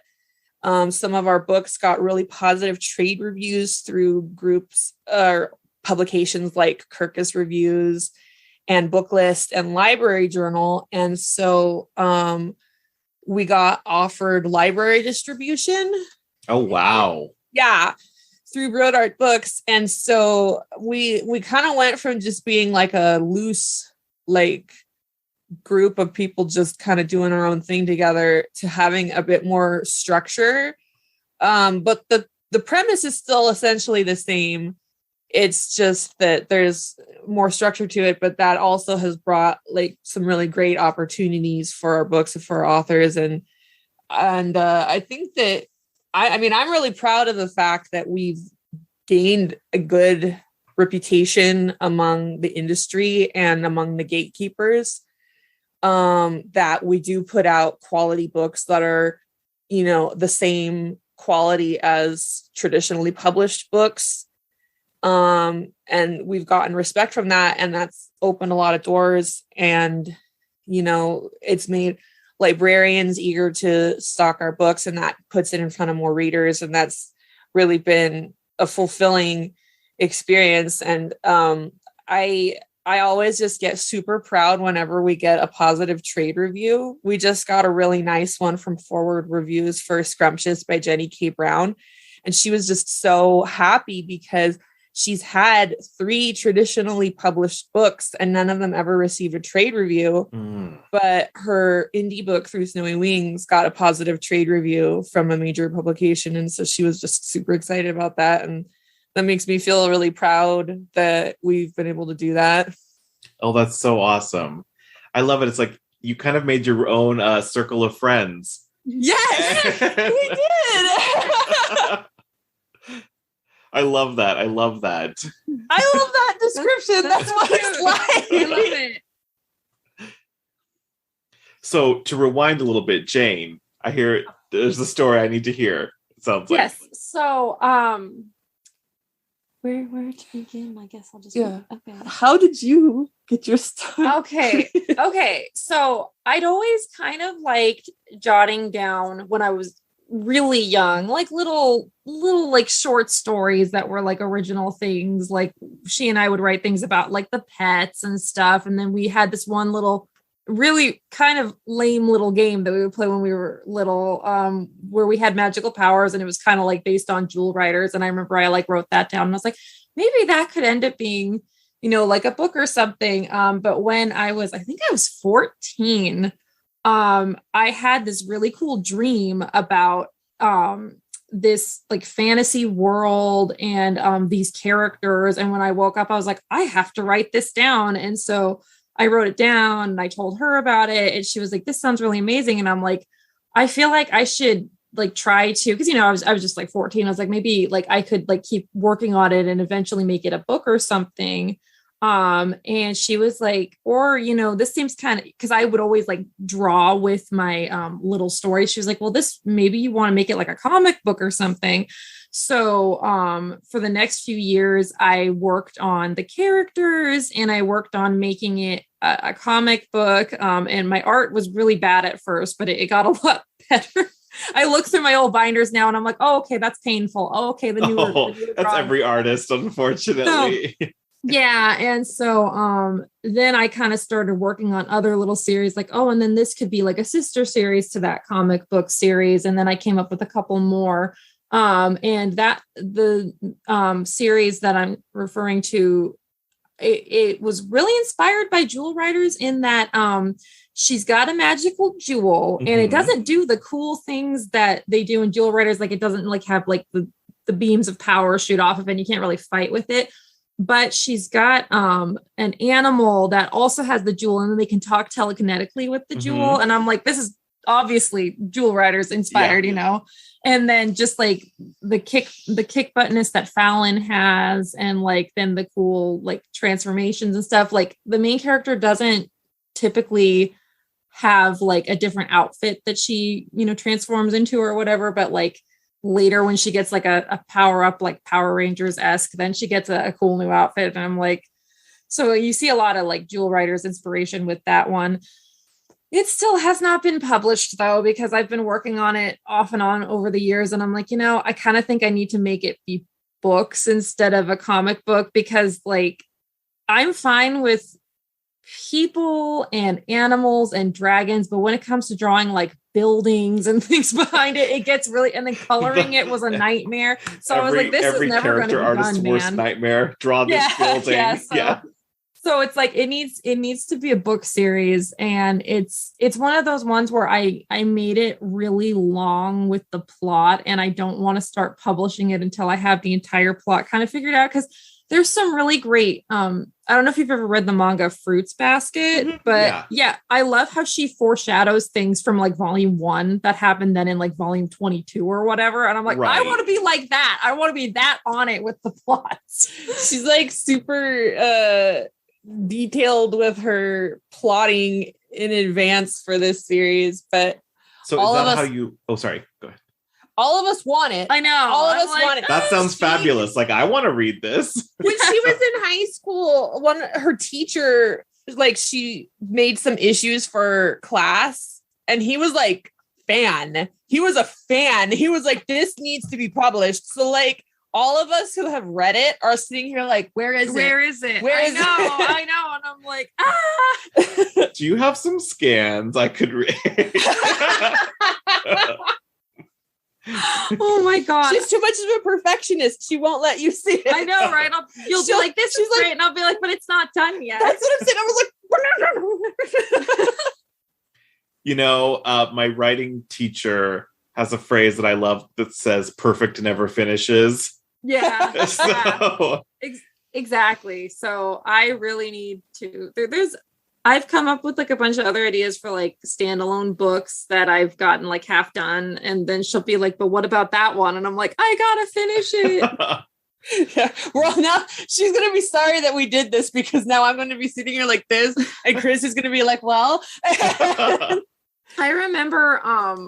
some of our books got really positive trade reviews through groups or publications like Kirkus Reviews and Booklist and Library Journal. And so we got offered library distribution. Oh, wow. Yeah. Through Broad Art Books. And so we kind of went from just being like a loose like group of people just kind of doing our own thing together to having a bit more structure. But the premise is still essentially the same. It's just that there's more structure to it, but that also has brought like some really great opportunities for our books and for our authors. And I think that I'm really proud of the fact that we've gained a good reputation among the industry and among the gatekeepers, that we do put out quality books that are, the same quality as traditionally published books. And we've gotten respect from that, and that's opened a lot of doors. And, it's made librarians eager to stock our books, and that puts it in front of more readers. And that's really been a fulfilling experience. And I always just get super proud whenever we get a positive trade review. We just got a really nice one from Forward Reviews for Scrumptious by Jenny K. Brown. And she was just so happy because she's had 3 traditionally published books and none of them ever received a trade review. But her indie book, Through Snowy Wings, got a positive trade review from a major publication. And so she was just super excited about that. And that makes me feel really proud that we've been able to do that. Oh, that's so awesome. I love it. It's like you kind of made your own circle of friends. Yes, we did. I love that. I love that. I love that description. That's what it's like. I love it. So to rewind a little bit, Jane, I hear there's a story I need to hear. It sounds like. Yes. So, where to begin? I guess I'll just okay. How did you get your start? Okay. So I'd always kind of liked jotting down when I was really young, like little like short stories that were like original things. Like she and I would write things about like the pets and stuff. And then we had this one little really kind of lame little game that we would play when we were little, where we had magical powers, and it was kind of like based on Jewel Riders. And I remember I like wrote that down and I was like, maybe that could end up being, like a book or something. But when I think I was 14, I had this really cool dream about this like fantasy world and these characters. And when I woke up, I was like, I have to write this down. And so I wrote it down and I told her about it. And she was like, this sounds really amazing. And I'm like, I feel like I should like try to, because, I was just like 14. I was like, maybe like I could like keep working on it and eventually make it a book or something. And she was like, or, this seems kind of, because I would always like draw with my little stories. She was like, well, this, maybe you want to make it like a comic book or something. So for the next few years, I worked on the characters and I worked on making it a comic book. And my art was really bad at first, but it got a lot better. I look through my old binders now and I'm like, oh, okay, that's painful. Oh, okay. The newer that's every artist, unfortunately. So, yeah. And so then I kind of started working on other little series like, and then this could be like a sister series to that comic book series. And then I came up with a couple more. And that the series that I'm referring to, it was really inspired by Jewel Riders in that she's got a magical jewel and it doesn't do the cool things that they do in Jewel Riders. Like it doesn't like have like the beams of power shoot off of it and you can't really fight with it. But she's got an animal that also has the jewel and then they can talk telekinetically with the jewel. And I'm like, this is obviously Jewel Riders inspired, and then just like the kick buttonist that Fallon has and like then the cool like transformations and stuff. Like the main character doesn't typically have like a different outfit that she, transforms into or whatever. But like later when she gets like a power up, like Power Rangers-esque, then she gets a cool new outfit. And I'm like, so you see a lot of like Jewel Riders inspiration with that one. It still has not been published though, because I've been working on it off and on over the years. And I'm like, I kind of think I need to make it be books instead of a comic book, because like I'm fine with people and animals and dragons, but when it comes to drawing like buildings and things behind it, it gets really, and then coloring it was a nightmare. So I was like, this is never going to be done, worst man. Nightmare. Draw this building. So it's like it needs to be a book series, and it's one of those ones where I made it really long with the plot, and I don't want to start publishing it until I have the entire plot kind of figured out, because there's some really great I don't know if you've ever read the manga Fruits Basket, but yeah, I love how she foreshadows things from like volume 1 that happened then in like volume 22 or whatever. And I'm like, I want to be like that. I want to be that on it with the plots. She's like super detailed with her plotting in advance for this series. But so is that how you, sorry, go ahead. All of us want it. I know. All of us want it. That sounds fabulous. Like, I want to read this. When she was in high school, her teacher, like, she made some issues for class and he was like, he was a fan. He was like, this needs to be published. So like all of us who have read it are sitting here like, where is it? Where is it? Where I is know, it? I know. And I'm like, ah. Do you have some scans I could read? Oh my God. She's too much of a perfectionist. She won't let you see it. I know, right? You'll be like, this is great. And I'll be like, but it's not done yet. That's what I'm saying. I was like, You know, my writing teacher has a phrase that I love that says perfect never finishes. Yeah. So Exactly. So I really need to, I've come up with like a bunch of other ideas for like standalone books that I've gotten like half done. And then she'll be like, but what about that one? And I'm like, I gotta finish it. yeah. Well, now she's going to be sorry that we did this because now I'm going to be sitting here like this. And Chris is going to be like, well, I remember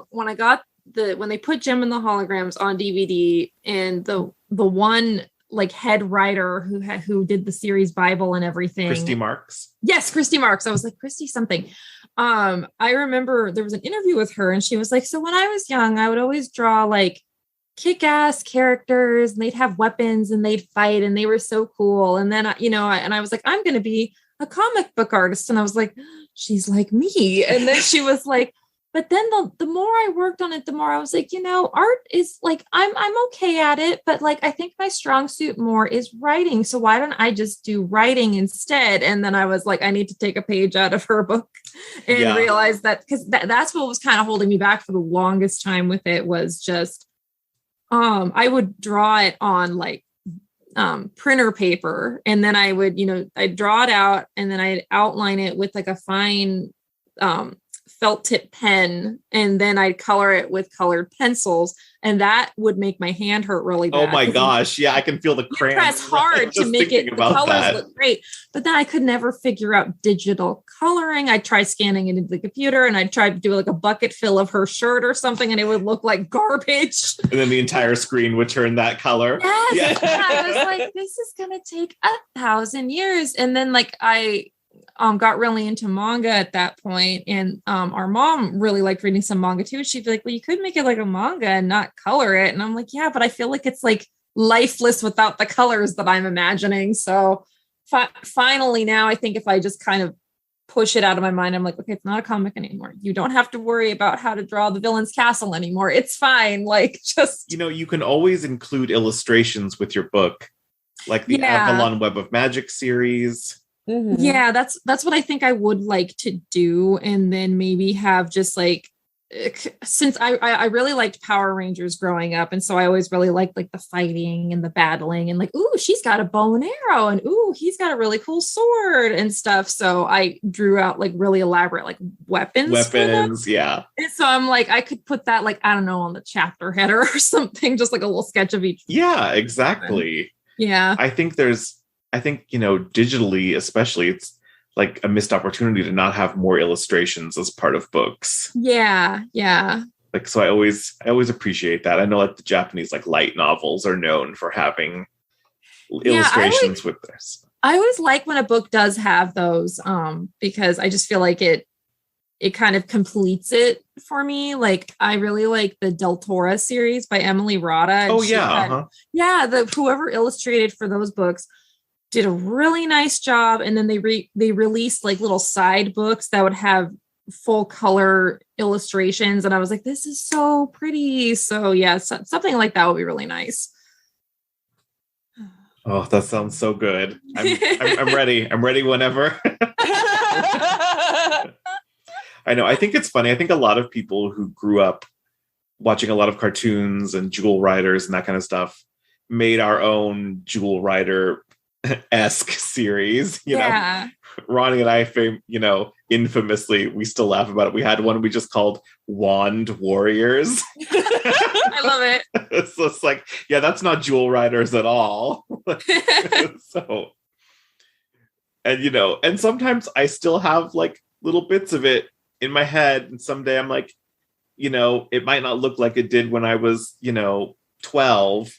when I got when they put Gem and the Holograms on DVD, and the one like head writer who did the series Bible and everything. Christy Marks. Yes, Christy Marks. I was like, Christy something. I remember there was an interview with her and she was like, so when I was young, I would always draw like kick-ass characters and they'd have weapons and they'd fight and they were so cool. And then, I was like, I'm going to be a comic book artist. And I was like, she's like me. And then she was like, but then the more I worked on it, the more I was like, art is like, I'm okay at it, but like, I think my strong suit more is writing. So why don't I just do writing instead? And then I was like, I need to take a page out of her book and realize that, because that's what was kind of holding me back for the longest time with it was just, I would draw it on like, printer paper. And then I would, I'd draw it out and then I'd outline it with like a fine, felt tip pen, and then I'd color it with colored pencils, and that would make my hand hurt really bad. Oh my gosh. Yeah, I can feel the cramps. Press hard to make it, the colors look great. But then I could never figure out digital coloring. I'd try scanning it into the computer and I'd try to do like a bucket fill of her shirt or something, and it would look like garbage. And then the entire screen would turn that color. Yes. Yeah. And I was like, this is gonna take 1,000 years. And then like I got really into manga at that point, and our mom really liked reading some manga too. She'd be like, well, you could make it like a manga and not color it. And I'm like, yeah, but I feel like it's like lifeless without the colors that I'm imagining. So finally now I think if I just kind of push it out of my mind, I'm like, okay, it's not a comic anymore. You don't have to worry about how to draw the villain's castle anymore. It's fine. Like, just, you can always include illustrations with your book, like the Avalon Web of Magic series. Mm-hmm. Yeah, that's what I think I would like to do. And then maybe have just like, since I really liked Power Rangers growing up. And so I always really liked like the fighting and the battling and like, ooh, she's got a bow and arrow, and ooh, he's got a really cool sword and stuff. So I drew out like really elaborate like weapons. Yeah. And so I'm like, I could put that like, I don't know, on the chapter header or something, just like a little sketch of each. Yeah, exactly. Yeah. I think digitally, especially, it's like a missed opportunity to not have more illustrations as part of books. Yeah. Like, so I always appreciate that. I know like the Japanese like light novels are known for having illustrations with this. I always like when a book does have those, because I just feel like it kind of completes it for me. Like I really like the Deltora series by Emily Rada. Oh yeah. Whoever illustrated for those books did a really nice job. And then they released like little side books that would have full color illustrations. And I was like, this is so pretty. So yeah, something like that would be really nice. Oh, that sounds so good. I'm ready. I'm ready whenever. I know. I think it's funny. I think a lot of people who grew up watching a lot of cartoons and Jewel Riders and that kind of stuff made our own Jewel Rider-esque series. You know, Ronnie and I, infamously, we still laugh about it. We had one we just called Wand Warriors. I love it. So it's like, yeah, that's not Jewel Riders at all. So, and sometimes I still have like little bits of it in my head, and someday I'm like, it might not look like it did when I was 12,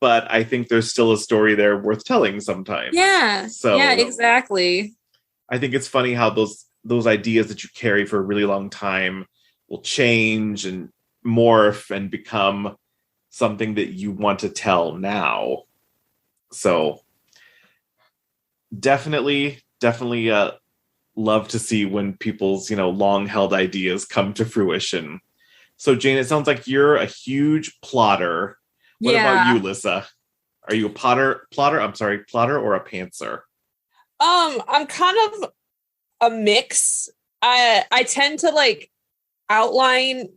but I think there's still a story there worth telling sometimes. Yeah. So yeah, exactly. I think it's funny how those those ideas that you carry for a really long time will change and morph and become something that you want to tell now. So definitely love to see when people's, long held ideas come to fruition. So Jane, it sounds like you're a huge plotter. What about you, Lyssa? Are you a plotter or a pantser? I'm kind of a mix. I tend to like outline.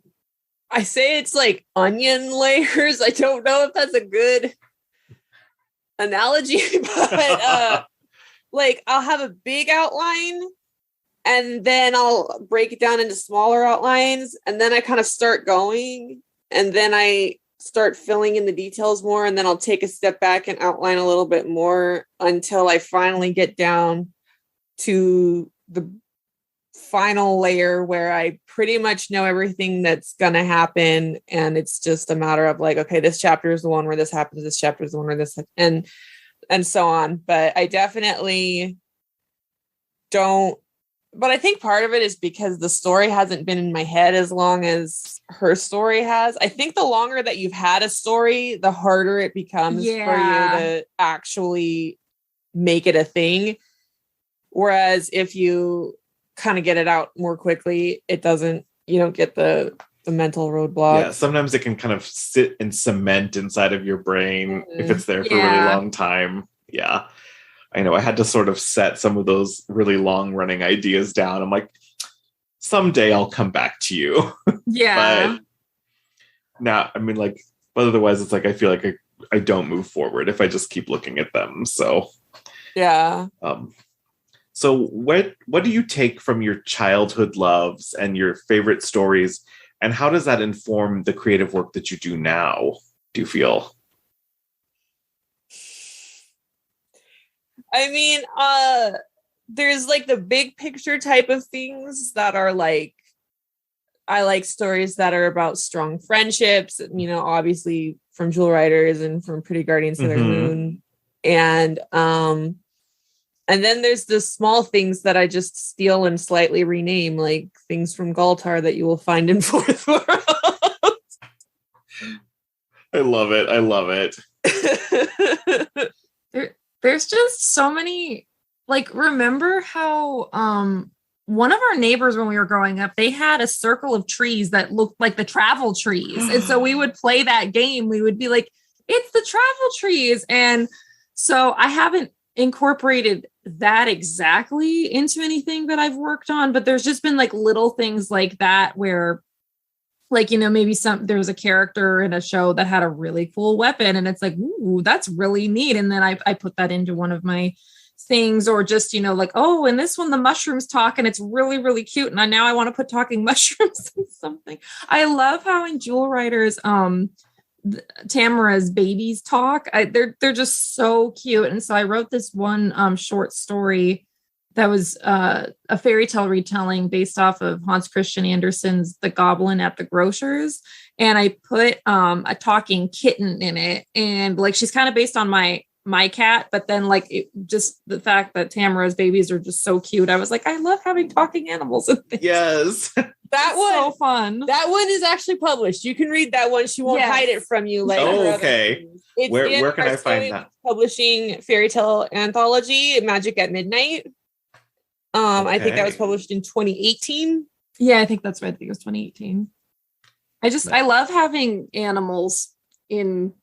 I say it's like onion layers. I don't know if that's a good analogy, but like I'll have a big outline and then I'll break it down into smaller outlines, and then I kind of start going, and then I start filling in the details more, and then I'll take a step back and outline a little bit more until I finally get down to the final layer where I pretty much know everything that's going to happen. And it's just a matter of like, okay, this chapter is the one where this happens. This chapter is the one where this, and so on. But I definitely don't, but I think part of it is because the story hasn't been in my head as long as her story has. I think the longer that you've had a story, the harder it becomes for you to actually make it a thing. Whereas if you kind of get it out more quickly, you don't get the mental roadblock. Yeah, sometimes it can kind of sit and cement inside of your brain if it's there for a really long time. Yeah. I know I had to sort of set some of those really long running ideas down. I'm like, someday I'll come back to you. Yeah. But now, I mean, like, but otherwise it's like, I feel like I don't move forward if I just keep looking at them. So, yeah. So what do you take from your childhood loves and your favorite stories, and how does that inform the creative work that you do now, do you feel? I mean, there's like the big picture type of things that are like, I like stories that are about strong friendships, obviously from Jewel Riders and from Pretty Guardian Sailor Moon. And then there's the small things that I just steal and slightly rename, like things from Galtar that you will find in Fourth World. I love it. There's just so many, like, remember how one of our neighbors when we were growing up, they had a circle of trees that looked like the travel trees. And so we would play that game. We would be like, it's the travel trees. And so I haven't incorporated that exactly into anything that I've worked on, but there's just been like little things like that where, like, maybe there was a character in a show that had a really cool weapon and it's like, ooh, that's really neat. And then I put that into one of my things, or just, like, oh, in this one, the mushrooms talk and it's really, really cute. And now I want to put talking mushrooms in something. I love how in Jewel Riders, Tamara's babies talk. They're just so cute. And so I wrote this one short story that was a fairy tale retelling based off of Hans Christian Andersen's The Goblin at the Grocer's. And I put a talking kitten in it. And like, she's kind of based on my cat, but then like just the fact that Tamara's babies are just so cute. I was like, I love having talking animals in things. Yes. That one, so fun. That one is actually published. You can read that one. She won't hide it from you. Like, okay. Where can I find that? Publishing fairy tale anthology, Magic at Midnight. I think that was published in 2018. Yeah, I think that's right. I think it was 2018. I love having animals in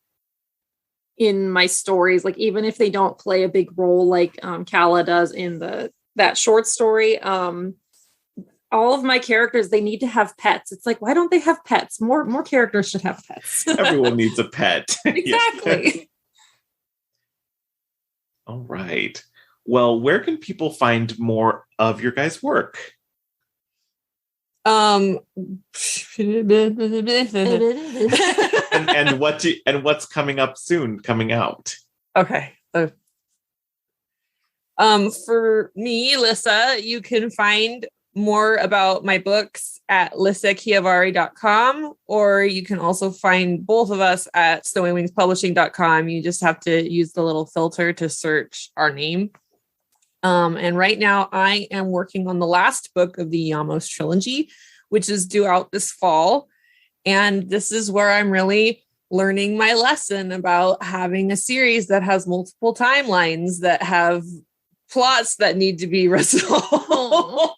my stories, like even if they don't play a big role, like Kala does in that short story. All of my characters, they need to have pets. It's like, why don't they have pets? More characters should have pets. Everyone needs a pet. Exactly. All right. Well, where can people find more of your guys' work? And what's coming out? Okay. For me, Lyssa, you can find more about my books at lyssachiavari.com, or you can also find both of us at snowywingspublishing.com. You just have to use the little filter to search our name. And right now I am working on the last book of the Yamos trilogy, which is due out this fall. And this is where I'm really learning my lesson about having a series that has multiple timelines, that have plots that need to be resolved.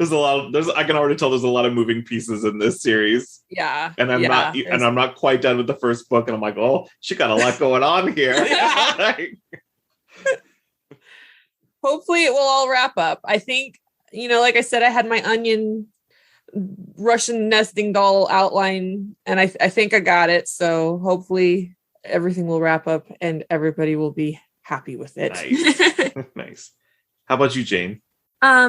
I can already tell there's a lot of moving pieces in this series. Yeah. And I'm not quite done with the first book. And I'm like, oh, she got a lot going on here. Hopefully it will all wrap up. I think, like I said, I had my onion Russian nesting doll outline, and I think I got it. So hopefully everything will wrap up and everybody will be happy with it. Nice. Nice. How about you, Jane?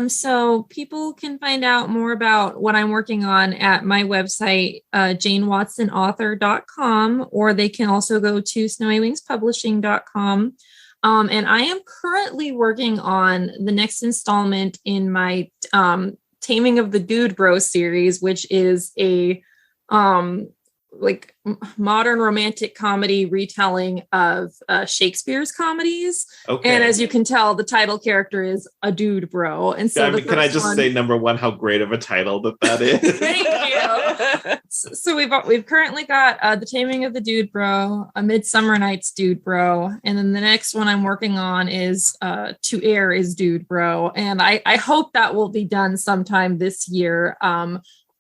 So people can find out more about what I'm working on at my website, janewattsonauthor.com, or they can also go to snowywingspublishing.com. And I am currently working on the next installment in my Taming of the Dude Bro series, which is a modern romantic comedy retelling of Shakespeare's comedies. Okay. And as you can tell, the title character is a dude bro. And so can I just say, number one, how great of a title that is? Thank you. So we've currently got The Taming of the Dude Bro, A Midsummer Night's Dude Bro, and then the next one I'm working on is To Air is Dude Bro, and I hope that will be done sometime this year.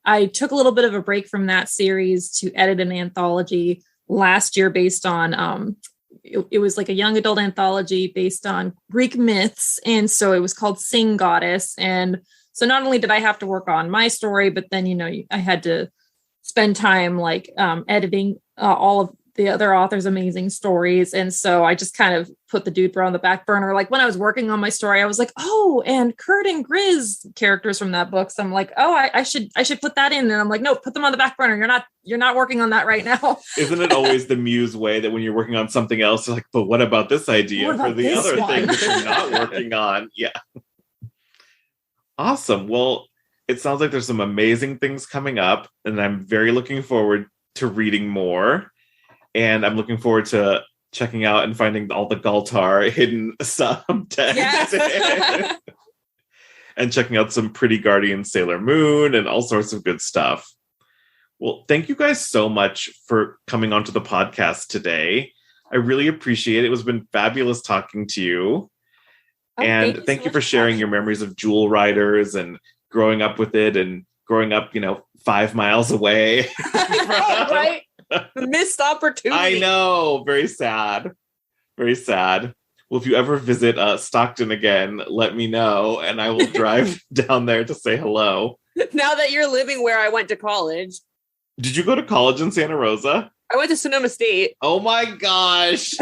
I took a little bit of a break from that series to edit an anthology last year based on, it was like a young adult anthology based on Greek myths. And so it was called Sing Goddess. And so not only did I have to work on my story, but then, I had to spend time editing all of the other author's amazing stories. And so I just kind of put the dude bro on the back burner. Like when I was working on my story, I was like, oh, and Kurt and Grizz characters from that book. So I'm like, oh, I should put that in. And I'm like, no, put them on the back burner. You're not working on that right now. Isn't it always the muse way that when you're working on something else, you're like, but what about this idea for the other thing that you're not working on? Yeah. Awesome. Well, it sounds like there's some amazing things coming up, and I'm very looking forward to reading more. And I'm looking forward to checking out and finding all the Galtar hidden subtext. Yes. And checking out some Pretty Guardian Sailor Moon and all sorts of good stuff. Well, thank you guys so much for coming onto the podcast today. I really appreciate it. It's been fabulous talking to you. And thank you for sharing your memories of Jewel Riders and growing up with it and growing up, 5 miles away. Right? Missed opportunity. I know. Very sad. Very sad. Well, if you ever visit Stockton again, let me know, and I will drive down there to say hello. Now that you're living where I went to college. Did you go to college in Santa Rosa? I went to Sonoma State. Oh my gosh.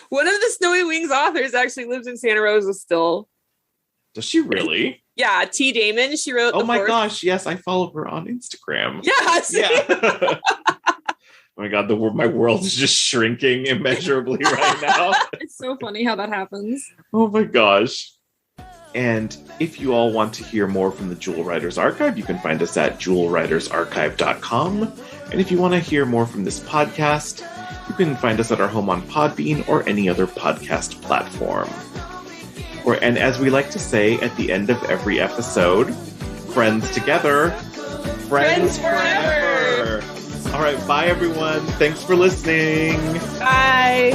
One of the Snowy Wings authors actually lives in Santa Rosa still. Does she really? Yeah, T. Damon. She wrote. Oh my gosh! Yes, I follow her on Instagram. Yes. Yeah. Oh my god, my world is just shrinking immeasurably right now. It's so funny how that happens. Oh my gosh! And if you all want to hear more from the Jewel Riders Archive, you can find us at jewelwritersarchive.com. And if you want to hear more from this podcast, you can find us at our home on Podbean or any other podcast platform. And as we like to say at the end of every episode, friends together, friends forever. All right, bye everyone. Thanks for listening. Bye.